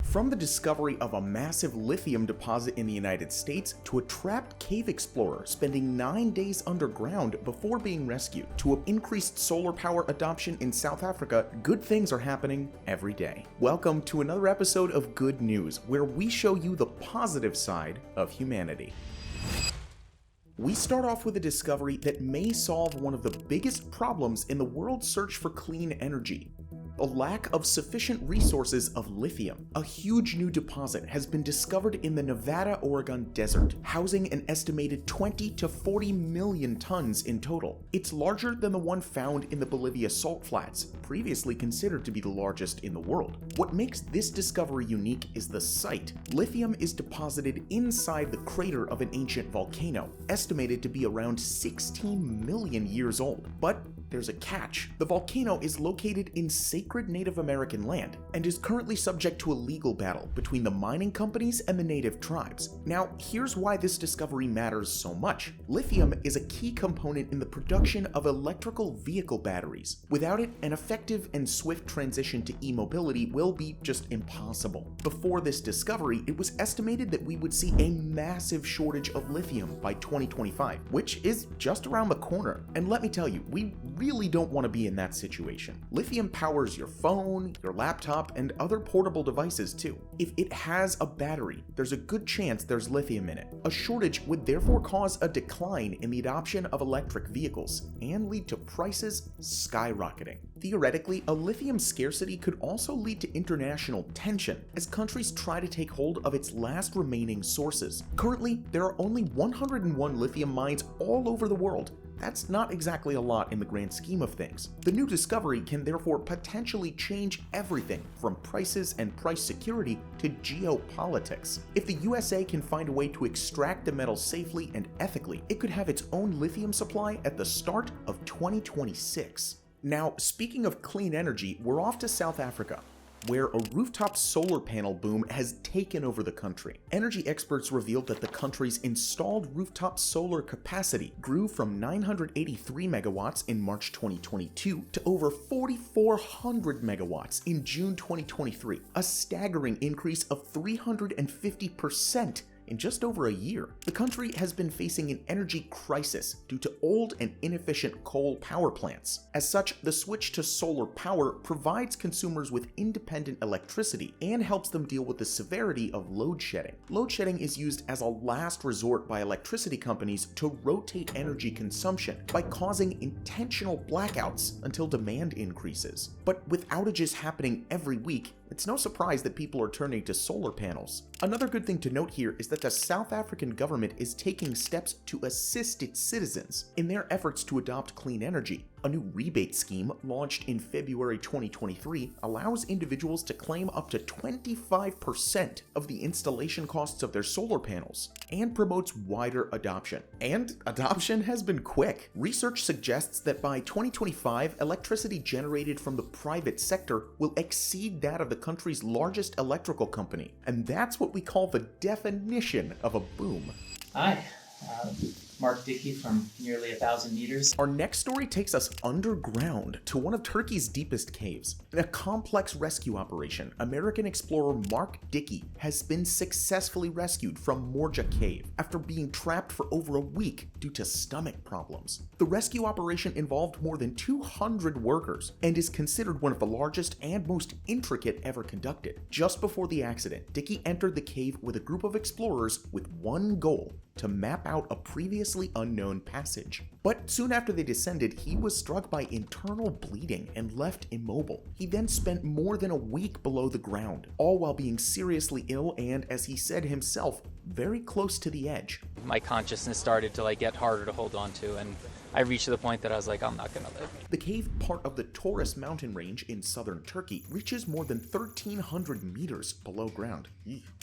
From the discovery of a massive lithium deposit in the United States to a trapped cave explorer spending 9 days underground before being rescued, to an increased solar power adoption in South Africa, good things are happening every day. Welcome to another episode of Good News, where we show you the positive side of humanity. We start off with a discovery that may solve one of the biggest problems in the world's search for clean energy: a lack of sufficient resources of lithium. A huge new deposit has been discovered in the Nevada-Oregon desert, housing an estimated 20 to 40 million tons in total. It's larger than the one found in the Bolivia salt flats, previously considered to be the largest in the world. What makes this discovery unique is the site. Lithium is deposited inside the crater of an ancient volcano, estimated to be around 16 million years old. But there's a catch. The volcano is located in sacred Native American land and is currently subject to a legal battle between the mining companies and the native tribes. Now, here's why this discovery matters so much. Lithium is a key component in the production of electrical vehicle batteries. Without it, an effective and swift transition to e-mobility will be just impossible. Before this discovery, it was estimated that we would see a massive shortage of lithium by 2025, which is just around the corner. And let me tell you, we really don't want to be in that situation. Lithium powers your phone, your laptop, and other portable devices too. If it has a battery, there's a good chance there's lithium in it. A shortage would therefore cause a decline in the adoption of electric vehicles and lead to prices skyrocketing. Theoretically, a lithium scarcity could also lead to international tension as countries try to take hold of its last remaining sources. Currently, there are only 101 lithium mines all over the world. That's not exactly a lot in the grand scheme of things. The new discovery can therefore potentially change everything from prices and price security to geopolitics. If the USA can find a way to extract the metal safely and ethically, it could have its own lithium supply at the start of 2026. Now, speaking of clean energy, we're off to South Africa, where a rooftop solar panel boom has taken over the country. Energy experts revealed that the country's installed rooftop solar capacity grew from 983 megawatts in March 2022 to over 4,400 megawatts in June 2023, a staggering increase of 350% in just over a year. The country has been facing an energy crisis due to old and inefficient coal power plants. As such, the switch to solar power provides consumers with independent electricity and helps them deal with the severity of load shedding. Load shedding is used as a last resort by electricity companies to rotate energy consumption by causing intentional blackouts until demand increases. But with outages happening every week, it's no surprise that people are turning to solar panels. Another good thing to note here is that the South African government is taking steps to assist its citizens in their efforts to adopt clean energy. A new rebate scheme launched in February 2023 allows individuals to claim up to 25% of the installation costs of their solar panels and promotes wider adoption. And adoption has been quick. Research suggests that by 2025, electricity generated from the private sector will exceed that of the country's largest electrical company. And that's what we call the definition of a boom. Hi. Mark Dickey from Nearly 1,000 Meters. Our next story takes us underground to one of Turkey's deepest caves. In a complex rescue operation, American explorer Mark Dickey has been successfully rescued from Morja Cave after being trapped for over a week due to stomach problems. The rescue operation involved more than 200 workers and is considered one of the largest and most intricate ever conducted. Just before the accident, Dickey entered the cave with a group of explorers with one goal: to map out a previously unknown passage. But soon after they descended, he was struck by internal bleeding and left immobile. He then spent more than a week below the ground, all while being seriously ill and, as he said himself, very close to the edge. My consciousness started to get harder to hold on to, and I reached the point that I was like, I'm not gonna live. The cave, part of the Taurus mountain range in southern Turkey, reaches more than 1,300 meters below ground.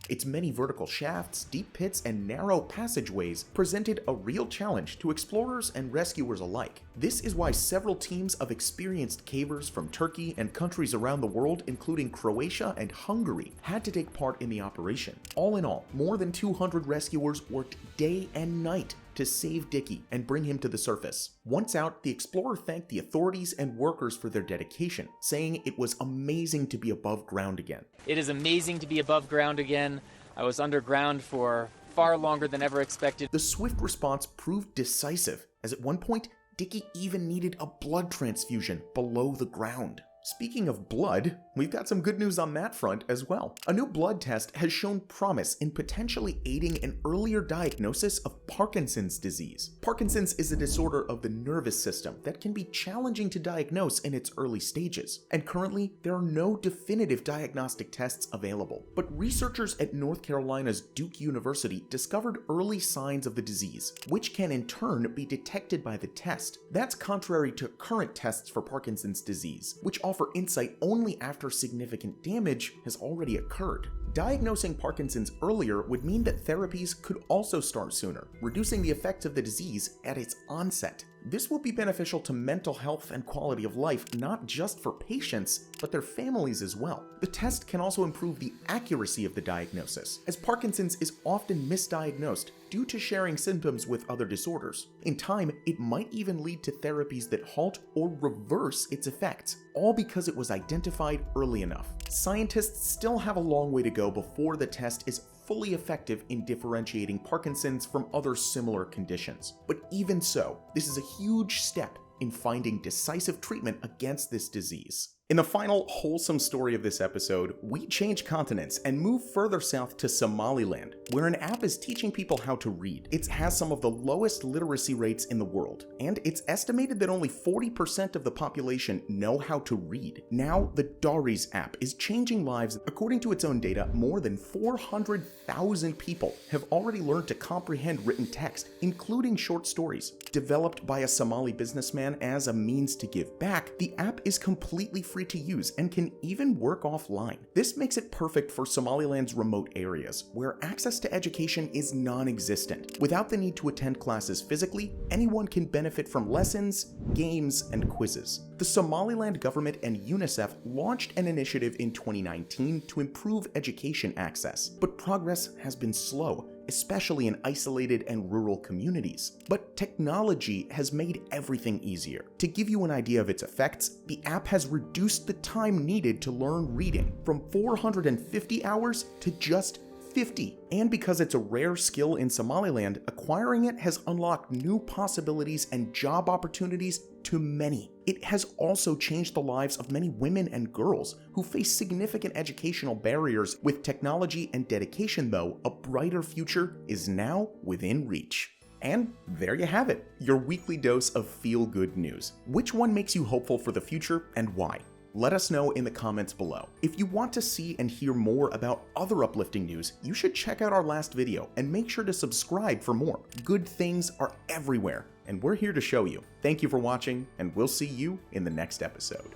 Its many vertical shafts, deep pits, and narrow passageways presented a real challenge to explorers and rescuers alike. This is why several teams of experienced cavers from Turkey and countries around the world, including Croatia and Hungary, had to take part in the operation. All in all, more than 200 rescuers worked day and night to save Dickie and bring him to the surface. Once out, the explorer thanked the authorities and workers for their dedication, saying it was amazing to be above ground again. It is amazing to be above ground again. I was underground for far longer than ever expected. The swift response proved decisive, as at one point, Dickie even needed a blood transfusion below the ground. Speaking of blood, we've got some good news on that front as well. A new blood test has shown promise in potentially aiding an earlier diagnosis of Parkinson's disease. Parkinson's is a disorder of the nervous system that can be challenging to diagnose in its early stages, and currently there are no definitive diagnostic tests available. But researchers at North Carolina's Duke University discovered early signs of the disease, which can in turn be detected by the test. That's contrary to current tests for Parkinson's disease, which offer insight only after significant damage has already occurred. Diagnosing Parkinson's earlier would mean that therapies could also start sooner, reducing the effects of the disease at its onset. This will be beneficial to mental health and quality of life, not just for patients, but their families as well. The test can also improve the accuracy of the diagnosis, as Parkinson's is often misdiagnosed due to sharing symptoms with other disorders. In time, it might even lead to therapies that halt or reverse its effects, all because it was identified early enough. Scientists still have a long way to go before the test is fully effective in differentiating Parkinson's from other similar conditions. But even so, this is a huge step in finding decisive treatment against this disease. In the final wholesome story of this episode, we change continents and move further south to Somaliland, where an app is teaching people how to read. It has some of the lowest literacy rates in the world, and it's estimated that only 40% of the population know how to read. Now, the Daris app is changing lives. According to its own data, more than 400,000 people have already learned to comprehend written text, including short stories. Developed by a Somali businessman as a means to give back, the app is completely free to use and can even work offline. This makes it perfect for Somaliland's remote areas, where access to education is non-existent. Without the need to attend classes physically, anyone can benefit from lessons, games, and quizzes. The Somaliland government and UNICEF launched an initiative in 2019 to improve education access, but progress has been slow, especially in isolated and rural communities. But technology has made everything easier. To give you an idea of its effects, the app has reduced the time needed to learn reading from 450 hours to just 50. And because it's a rare skill in Somaliland, acquiring it has unlocked new possibilities and job opportunities to many. It has also changed the lives of many women and girls who face significant educational barriers. With technology and dedication, though, a brighter future is now within reach. And there you have it, your weekly dose of feel-good news. Which one makes you hopeful for the future and why? Let us know in the comments below. If you want to see and hear more about other uplifting news, you should check out our last video and make sure to subscribe for more. Good things are everywhere, and we're here to show you. Thank you for watching, and we'll see you in the next episode.